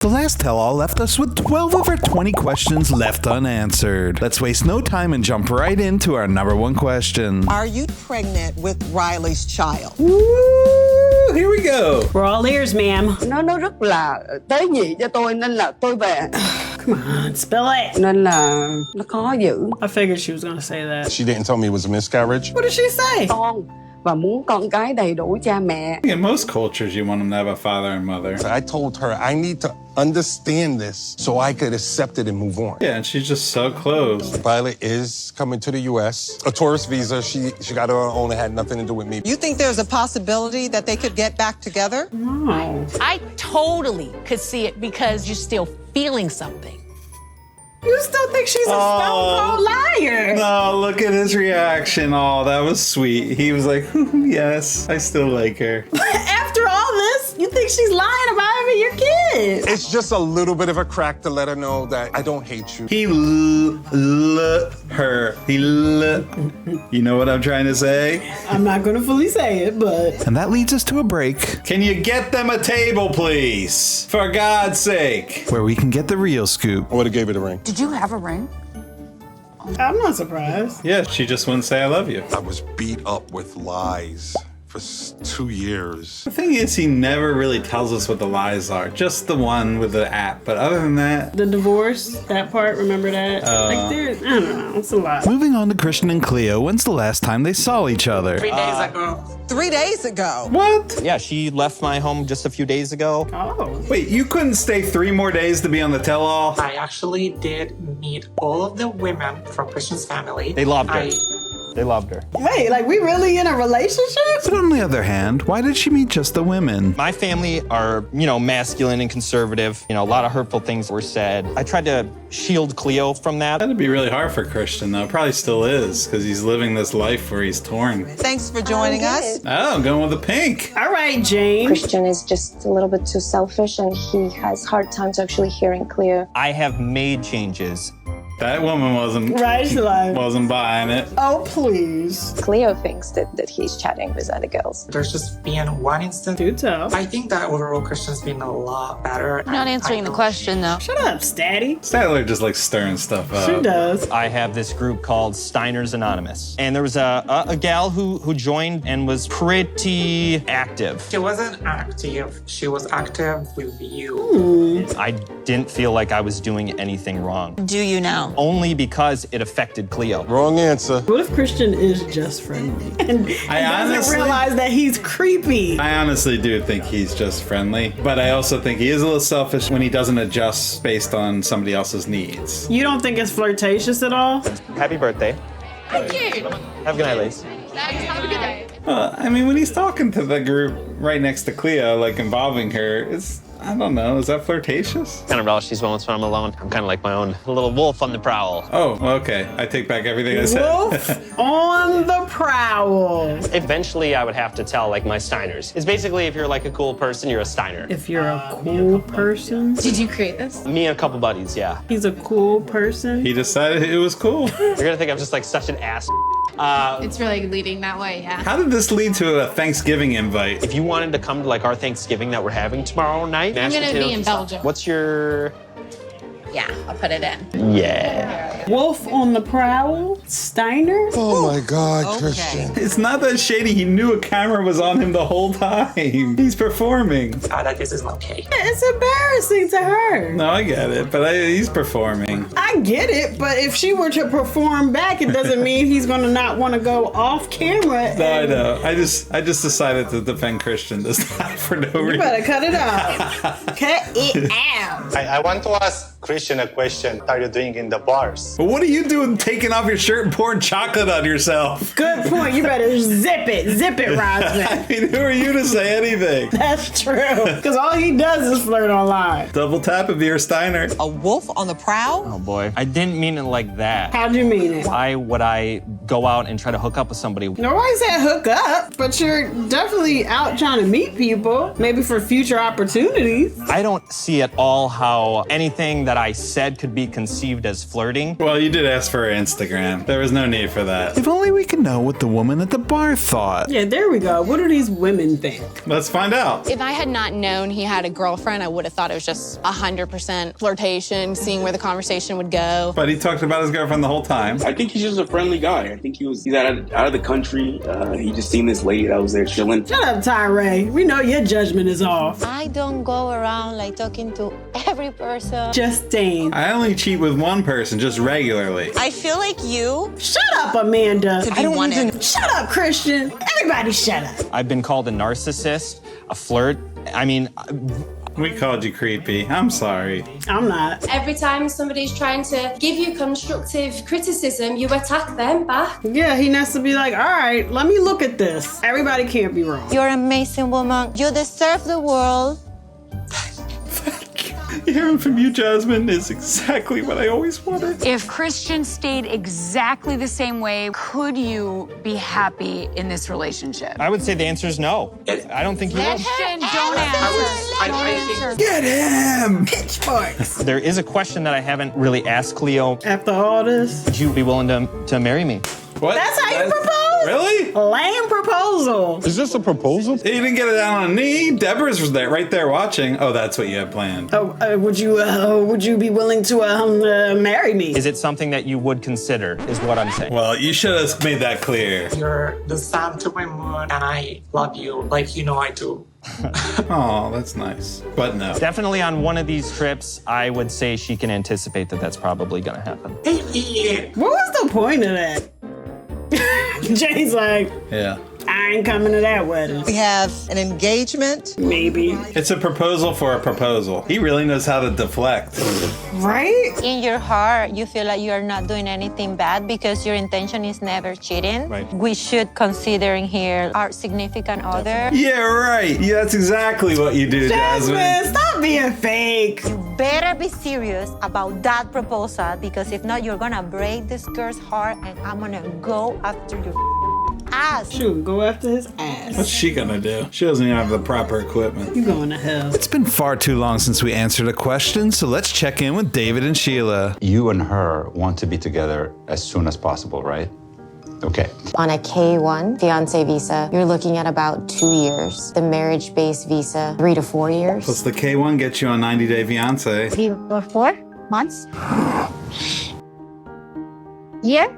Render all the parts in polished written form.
The last tell-all left us with 12 of our 20 questions left unanswered. Let's waste no time and jump right into our number one question. Are you pregnant with Riley's child? Woo! Here we go. We're all ears, ma'am. Nó rất là tế nhị cho tôi nên là tôi về. Come on, spill it. Nên là nó khó giữ. I figured she was gonna say that. She didn't tell me it was a miscarriage. What did she say? Con và muốn con cái đầy đủ cha mẹ. In most cultures, you want them to have a father and mother. I told her I need to understand this so I could accept it and move on. Yeah, and she's just so close. Violet is coming to the U.S. A tourist visa. She got her own. It had nothing to do with me. You think there's a possibility that they could get back together? No. I totally could see it because you're still feeling something. You still think she's a stone cold liar? No, look at his reaction. Oh, that was sweet. He was like, yes, I still like her. After all this, you think she's lying about having your kids? It's just a little bit of a crack to let her know that I don't hate you. He her. You know what I'm trying to say? I'm not gonna fully say it, but... And that leads us to a break. Can you get them a table, please? For God's sake. Where we can get the real scoop. I would have gave her the ring. Did you have a ring? I'm not surprised. Yeah, she just wouldn't say I love you. I was beat up with lies for 2 years. The thing is, he never really tells us what the lies are. Just the one with the app. But other than that... The divorce, that part, remember that? Like, there's, I don't know, it's a lot. Moving on to Christian and Cleo, when's the last time they saw each other? 3 days ago. 3 days ago. What? Yeah, she left my home just a few days ago. Oh. Wait, you couldn't stay 3 more days to be on the tell-all? I actually did meet all of the women from Christian's family. They loved her. They loved her. Wait, like, we really in a relationship? But on the other hand, why did she meet just the women? My family are, masculine and conservative. A lot of hurtful things were said. I tried to shield Cleo from that. That'd be really hard for Christian, though. Probably still is, because he's living this life where he's torn. Thanks for joining us. Oh, I'm going with the pink. All right, Jane. Christian is just a little bit too selfish and he has hard times actually hearing Cleo. I have made changes. That woman wasn't buying it. Oh, please. Cleo thinks that he's chatting with other girls. There's just been one instance. Do tell. I think that overall Christian's been a lot better. You're not answering the question, though. Shut up, Statty. Statler just like stirring stuff up. She does. I have this group called Steiner's Anonymous. And there was a gal who joined and was pretty active. She wasn't active. She was active with you. I didn't feel like I was doing anything wrong. Do you now? Only because it affected Cleo. Wrong answer. What if Christian is just friendly and I doesn't honestly- realize that he's creepy? I honestly do think he's just friendly, but I also think he is a little selfish when he doesn't adjust based on somebody else's needs. You don't think it's flirtatious at all? Happy birthday. Thank you. Have a good night, ladies. Have a good day. I mean, when he's talking to the group right next to Cleo, like involving her, I don't know, is that flirtatious? Kind of relish these moments when I'm alone. I'm kind of like my own little wolf on the prowl. Oh, okay. I take back everything I said. Wolf on the prowl. Eventually, I would have to tell like my Steiners. It's basically if you're like a cool person, you're a Steiner. If you're a cool person. Did you create this? Me and a couple buddies, yeah. He's a cool person. He decided it was cool. You're gonna think I'm just like such an ass. It's really leading that way, yeah. How did this lead to a Thanksgiving invite? If you wanted to come to like our Thanksgiving that we're having tomorrow night, I'm gonna be in Belgium. What's your? Yeah, I'll put it in. Yeah. Wolf on the prowl? Steiner? Oh my God, Christian. It's not that shady. He knew a camera was on him the whole time. He's performing. That this is okay. It's embarrassing to her. No, I get it, but he's performing. I get it, but if she were to perform back, it doesn't mean he's gonna not want to go off camera. No, I know. I just decided to defend Christian this time for no reason. You better cut it out. Cut it out. I want to ask Christian a question. What are you doing in the bars? But what are you doing taking off your shirt and pouring chocolate on yourself? Good point. You better zip it. Zip it, Rosin. I mean, who are you to say anything? That's true. Because all he does is flirt online. Double tap if you're a Steiner. A wolf on the prowl? Oh boy. I didn't mean it like that. How'd you mean it? Why would I go out and try to hook up with somebody? Nobody said hook up, but you're definitely out trying to meet people, maybe for future opportunities. I don't see at all how anything that I said could be conceived as flirting. Well, you did ask for her Instagram. There was no need for that. If only we could know what the woman at the bar thought. Yeah, there we go. What do these women think? Let's find out. If I had not known he had a girlfriend, I would have thought it was just 100% flirtation, seeing where the conversation would go. But he talked about his girlfriend the whole time. I think he's just a friendly guy. I think he's out of the country. He just seen this lady that was there chilling. Shut up, Tyray. We know your judgment is off. I don't go around like talking to every person. Justine. I only cheat with one person, just regularly. I feel like you. Shut up, Amanda. I don't even. Shut up, Christian. Everybody shut up. I've been called a narcissist, a flirt. I mean, we called you creepy. I'm sorry. I'm not. Every time somebody's trying to give you constructive criticism, you attack them back. Yeah, he needs to be like, all right, let me look at this. Everybody can't be wrong. You're an amazing woman. You deserve the world. Hearing from you, Jasmine, is exactly what I always wanted. If Christian stayed exactly the same way, could you be happy in this relationship? I would say the answer is no. I don't think you would. Christian, don't answer. Get him! Pitchforks. There is a question that I haven't really asked Cleo. After all this? Would you be willing to marry me? What? That's how you propose? Really? Lame proposal. Is this a proposal? He didn't get it down on a knee. Deborah's was there, right there watching. Oh, that's what you had planned. Oh, would you be willing to marry me? Is it something that you would consider, is what I'm saying. Well, you should have made that clear. You're the sun to my moon, and I love you like you know I do. Oh, that's nice. But no. Definitely on one of these trips, I would say she can anticipate that that's probably going to happen. Hey, what was the point of that? Jay's like, yeah. I ain't coming to that wedding. We have an engagement. Maybe. It's a proposal for a proposal. He really knows how to deflect. Right? In your heart, you feel like you are not doing anything bad because your intention is never cheating. Right. We should consider in here our significant other. Yeah, right. Yeah, that's exactly what you do, Jasmine. Stop being fake. You better be serious about that proposal because if not, you're gonna break this girl's heart and I'm gonna go after your ass. Shoot, go after his ass. What's she gonna do? She doesn't even have the proper equipment. You going to hell. It's been far too long since we answered a question, so let's check in with David and Sheila. You and her want to be together as soon as possible, right? Okay. On a K1 fiance visa, you're looking at about 2 years. The marriage-based visa, 3 to 4 years. Plus the K1 gets you on 90-day fiance. 3 or 4 months? Yeah?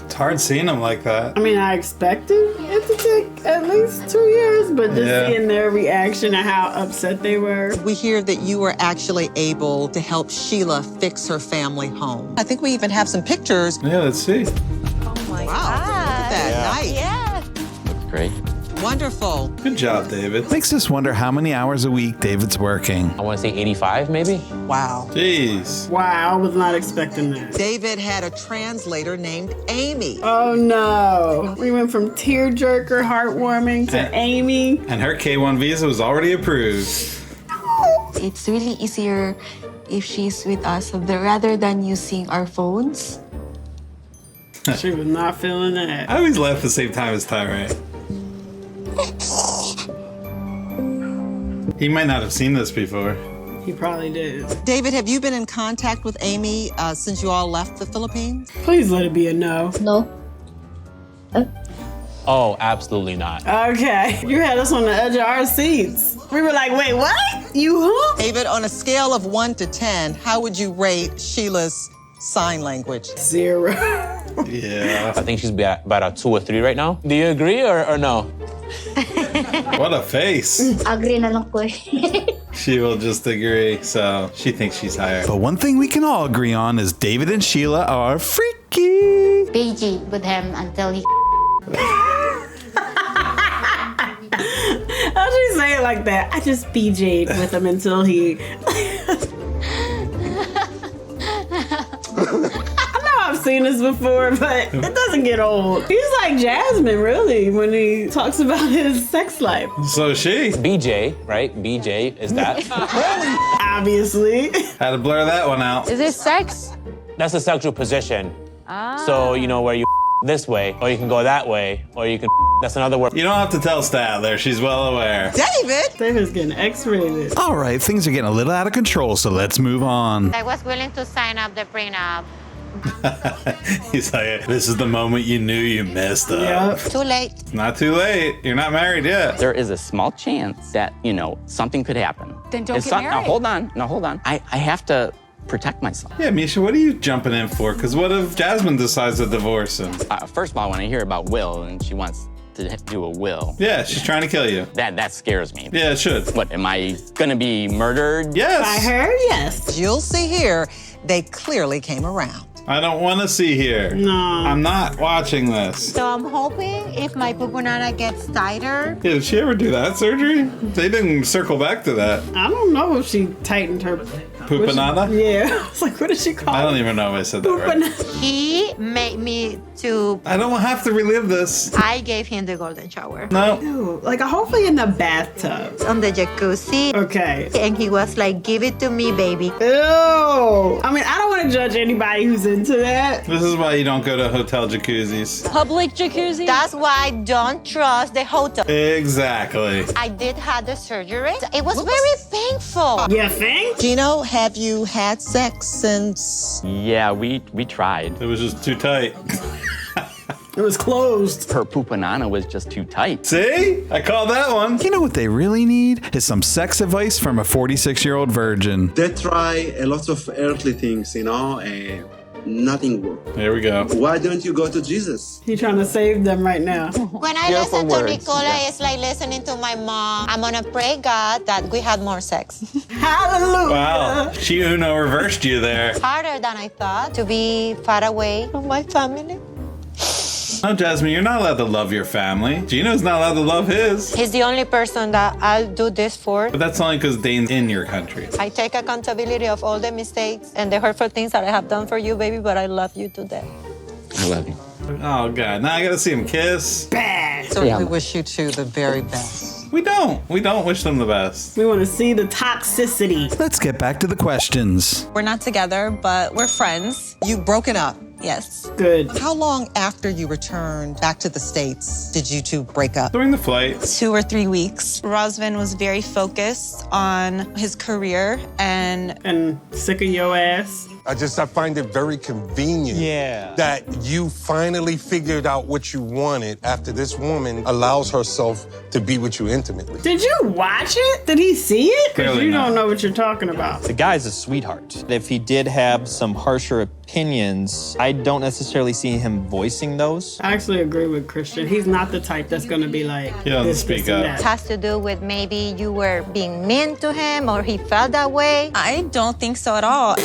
It's hard seeing them like that. I mean, I expected it to take at least 2 years, but just seeing their reaction and how upset they were. We hear that you were actually able to help Sheila fix her family home. I think we even have some pictures. Yeah, let's see. Oh my Wow, God. look at that. Nice. Yeah. Great. Wonderful. Good job, David. Makes us wonder how many hours a week David's working. I want to say 85, maybe? Wow. Jeez. Wow, I was not expecting that. David had a translator named Amy. Oh no. We went from tearjerker, heartwarming to Amy. And her K1 visa was already approved. It's really easier if she's with us rather than using our phones. She was not feeling that. I always laugh at the same time as Tyray. He might not have seen this before. He probably did. David, have you been in contact with Amy since you all left the Philippines? Please let it be a no. No. Oh, absolutely not. Okay. You had us on the edge of our seats. We were like, wait, what? You who? David, on a scale of 1 to 10, how would you rate Sheila's sign language? 0. Yeah. I think she's about a 2 or 3 right now. Do you agree or no? What a face. Agree na lang ko eh. She will just agree, so she thinks she's higher. But one thing we can all agree on is David and Sheila are freaky. PG with him until he How'd she say it like that? I just BJ'd with him until he... I've seen this before, but it doesn't get old. He's like Jasmine, really, when he talks about his sex life. So is she. BJ, right? BJ, is that? Obviously. Had to blur that one out. Is it sex? That's a sexual position. So, you know, where you this way, or you can go that way, or you can that's another word. You don't have to tell Statler. She's well aware. David's getting X-rated. All right, things are getting a little out of control, so let's move on. I was willing to sign up the prenup. He's like, this is the moment you knew you messed up. Too late. It's not too late. You're not married yet. There is a small chance that, something could happen. Then don't get married. Now, hold on. I have to protect myself. Yeah, Misha, what are you jumping in for? Because what if Jasmine decides to divorce him? First of all, when I hear about will and she wants to do a will. Yeah, she's trying to kill you. That scares me. Yeah, it should. What, am I gonna be murdered? Yes. By her, yes. You'll see here, they clearly came around. I don't want to see here. No. I'm not watching this. So I'm hoping if my pupunana gets tighter. Yeah, did she ever do that surgery? They didn't circle back to that. I don't know if she tightened her Pupanada? Yeah. I was like, what did she call it? I don't even know if I said that right. He made me to. I don't have to relive this. I gave him the golden shower. No. Ew, like hopefully in the bathtub. On the jacuzzi. Okay. And he was like, give it to me, baby. Ew. I mean, I don't want to judge anybody who's into that. This is why you don't go to hotel jacuzzis. Public jacuzzi? That's why I don't trust the hotel. Exactly. I did have the surgery. It was very painful. You think? Gino, have you had sex since? Yeah, we tried. It was just too tight. It was closed. Her pupanana was just too tight. See? I called that one. You know what they really need is some sex advice from a 46-year-old virgin. They try a lot of earthly things, and nothing works. Here we go. Why don't you go to Jesus? He's trying to save them right now. When I listen to Nicola, it's like listening to my mom. I'm gonna pray God that we had more sex. Hallelujah. Wow. She Uno reversed you there. Harder than I thought to be far away from my family. No, Jasmine, you're not allowed to love your family. Gino's not allowed to love his. He's the only person that I'll do this for. But that's only because Dane's in your country. I take accountability of all the mistakes and the hurtful things that I have done for you, baby, but I love you to death. I love you. Oh, God. Now I got to see him kiss. Bad. Certainly wish you two the very best. We don't. We don't wish them the best. We want to see the toxicity. Let's get back to the questions. We're not together, but we're friends. You've broken up. Yes. Good. How long after you returned back to the States did you two break up? During the flight. 2 or 3 weeks. Rosin was very focused on his career and sick of your ass. I find it very convenient that you finally figured out what you wanted after this woman allows herself to be with you intimately. Did you watch it? Did he see it? Because you don't know what you're talking about. The guy's a sweetheart. If he did have some harsher opinions, I don't necessarily see him voicing those. I actually agree with Christian. He's not the type that's going to be like, he doesn't this, speak this, and up. It has to do with maybe you were being mean to him or he felt that way. I don't think so at all.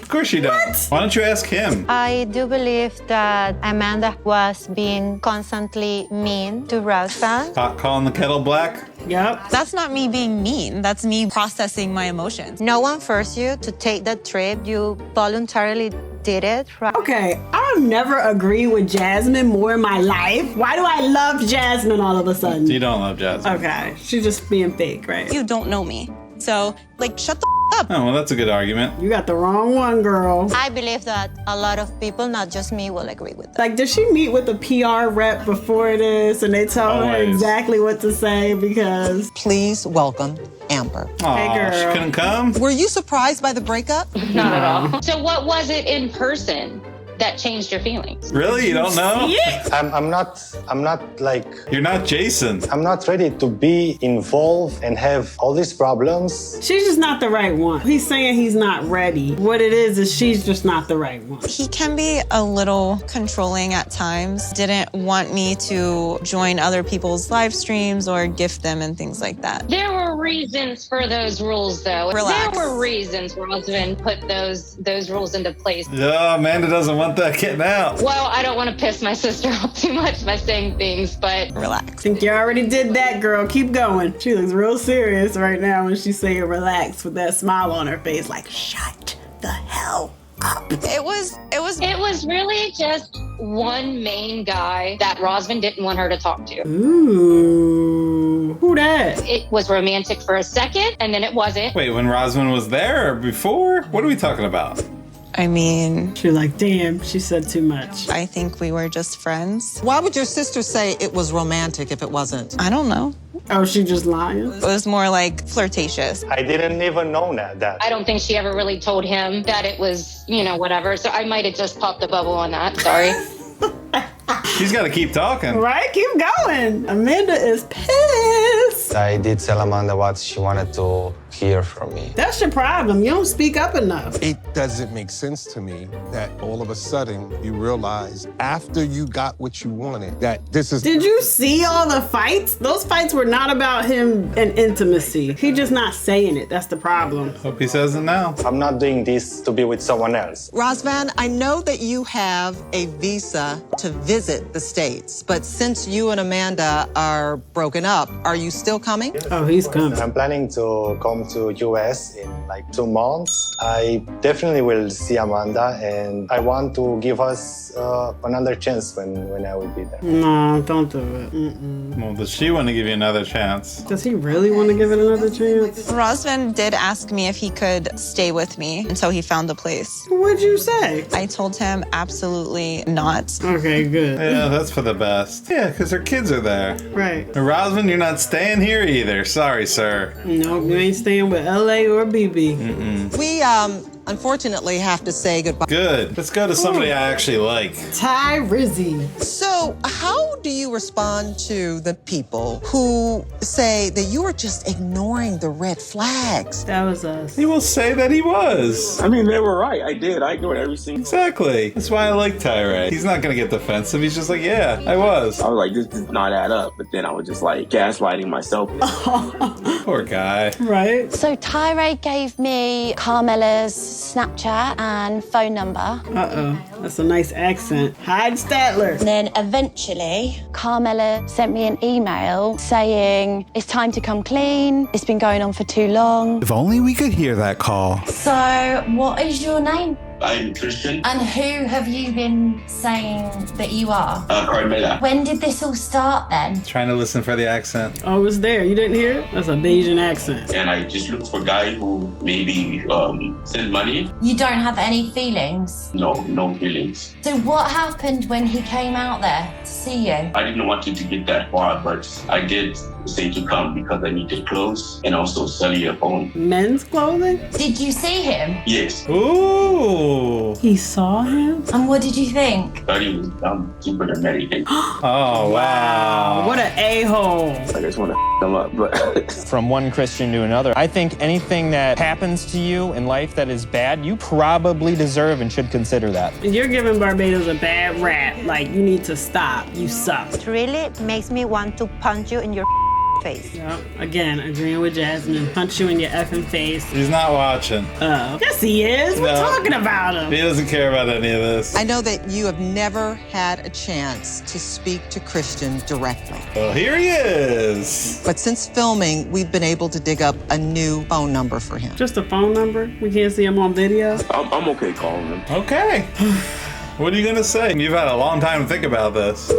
Of course you don't. Why don't you ask him? I do believe that Amanda was being constantly mean to Rosin. Calling the kettle black? Yep. That's not me being mean. That's me processing my emotions. No one forced you to take that trip. You voluntarily did it, right? Okay, I've never agreed with Jasmine more in my life. Why do I love Jasmine all of a sudden? You don't love Jasmine. Okay, she's just being fake, right? You don't know me. So, shut the up. Oh, well, that's a good argument. You got the wrong one, girl. I believe that a lot of people, not just me, will agree with that. Like, did she meet with the PR rep before this and they told her exactly what to say? Because... Please welcome Amber. Aw, hey, girl. she couldn't come? Were you surprised by the breakup? Not at all. So what was it in person that changed your feelings? Really? You don't know? I'm not like... You're not Jason. I'm not ready to be involved and have all these problems. She's just not the right one. He's saying he's not ready. What it is she's just not the right one. He can be a little controlling at times. Didn't want me to join other people's live streams or gift them and things like that. There were reasons for those rules, though. Relax. There were reasons Rosin put those rules into place. Yeah, Amanda doesn't want that getting out. Well, I don't want to piss my sister off too much by saying things, but relax. I think you already did that, girl. Keep going. She looks real serious right now when she's saying relax with that smile on her face, like, shut the hell up. It was really just one main guy that Rosin didn't want her to talk to. Ooh, who that? It was romantic for a second, and then it wasn't. Wait, when Rosin was there or before? What are we talking about? I mean, She's like, damn, she said too much. I think we were just friends. Why would your sister say it was romantic if it wasn't? I don't know. Oh, she just lying? It was more like flirtatious. I didn't even know that. I don't think she ever really told him that it was, whatever. So I might have just popped the bubble on that. Sorry. She's got to keep talking. Right? Keep going. Amanda is pissed. I did tell Amanda what she wanted to hear from me. That's your problem. You don't speak up enough. It doesn't make sense to me that all of a sudden you realize after you got what you wanted that this is... Did you see all the fights? Those fights were not about him and intimacy. He just not saying it. That's the problem. Hope he says it now. I'm not doing this to be with someone else. Rosvan, I know that you have a visa to visit the States, but since you and Amanda are broken up, are you still coming? Oh, he's coming. I'm planning to come to US in like 2 months. I definitely will see Amanda, and I want to give us another chance when I will be there. No, don't do it. Mm-mm. Well, does she want to give you another chance? Does he really want to give it another chance? Rosvan did ask me if he could stay with me until he found a place. What'd you say? I told him absolutely not. Okay, good. Yeah, that's for the best. Yeah, because her kids are there. Right. And Rosman, you're not staying here either. Sorry, sir. Nope, you ain't staying with LA or BB. Mm-mm. We, unfortunately have to say goodbye. Good. Let's go to somebody I actually like. Tyrizzy. So, how do you respond to the people who say that you are just ignoring the red flags? That was us. He will say that he was. I mean, they were right. I did. I ignored every single... Exactly. That's why I like Tyray. He's not going to get defensive. He's just like, yeah, I was. I was like, this does not add up. But then I was just like gaslighting myself. Poor guy. Right? So Tyray gave me Carmela's Snapchat and phone number. Uh-oh. That's a nice accent. Hyde Statler. And then eventually, Carmela sent me an email saying, it's time to come clean. It's been going on for too long. If only we could hear that call. So, what is your name? I'm Christian. And who have you been saying that you are? Carmela. When did this all start then? Trying to listen for the accent. Oh, it was there. You didn't hear it? That's a Bayesian accent. And I just look for a guy who maybe send money. You don't have any feelings? No feelings. So what happened when he came out there to see you? I didn't want you to get that far, but I did say to come because I needed clothes and also sell your phone. Men's clothing? Did you see him? Yes. Ooh. He saw him? And what did you think? Thought he was dumb, stupid, American. Oh, wow. What an a-hole. I just want to them up, but... From one Christian to another, I think anything that happens to you in life that is bad, you probably deserve and should consider that. You're giving Barbados a bad rap. Like, you need to stop. You suck. It really makes me want to punch you in your face. Yep. Again, agreeing with Jasmine. Punch you in your effing face. He's not watching. Oh. Yes, he is. We're talking about him. He doesn't care about any of this. I know that you have never had a chance to speak to Christian directly. Well, here he is. But since filming, we've been able to dig up a new phone number for him. Just a phone number? We can't see him on video? I'm okay calling him. Okay. What are you going to say? You've had a long time to think about this.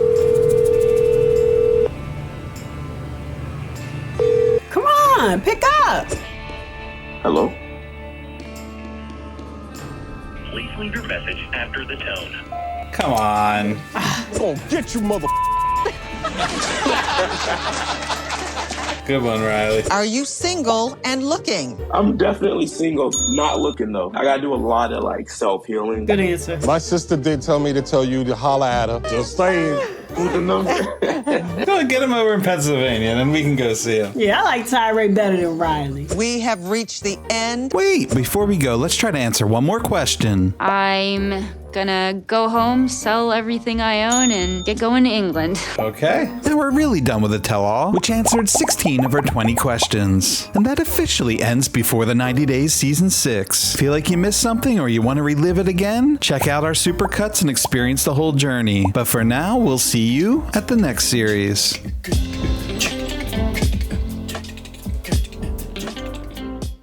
Pick up. Hello? Please leave your message after the tone. Come on. Gonna get you, mother. Good one, Riley. Are you single and looking? I'm definitely single, not looking though. I gotta do a lot of like self-healing. Good answer. My sister did tell me to tell you to holler at her. Just saying. Who's the number? Go get him over in Pennsylvania, and then we can go see him. Yeah, I like Tyray better than Riley. We have reached the end. Wait, before we go, let's try to answer one more question. I'm gonna go home, sell everything I own, and get going to England. Okay. And we're really done with the tell-all, which answered 16 of our 20 questions. And that officially ends Before the 90 Days Season 6. Feel like you missed something or you want to relive it again? Check out our supercuts and experience the whole journey. But for now, we'll see you at the next series.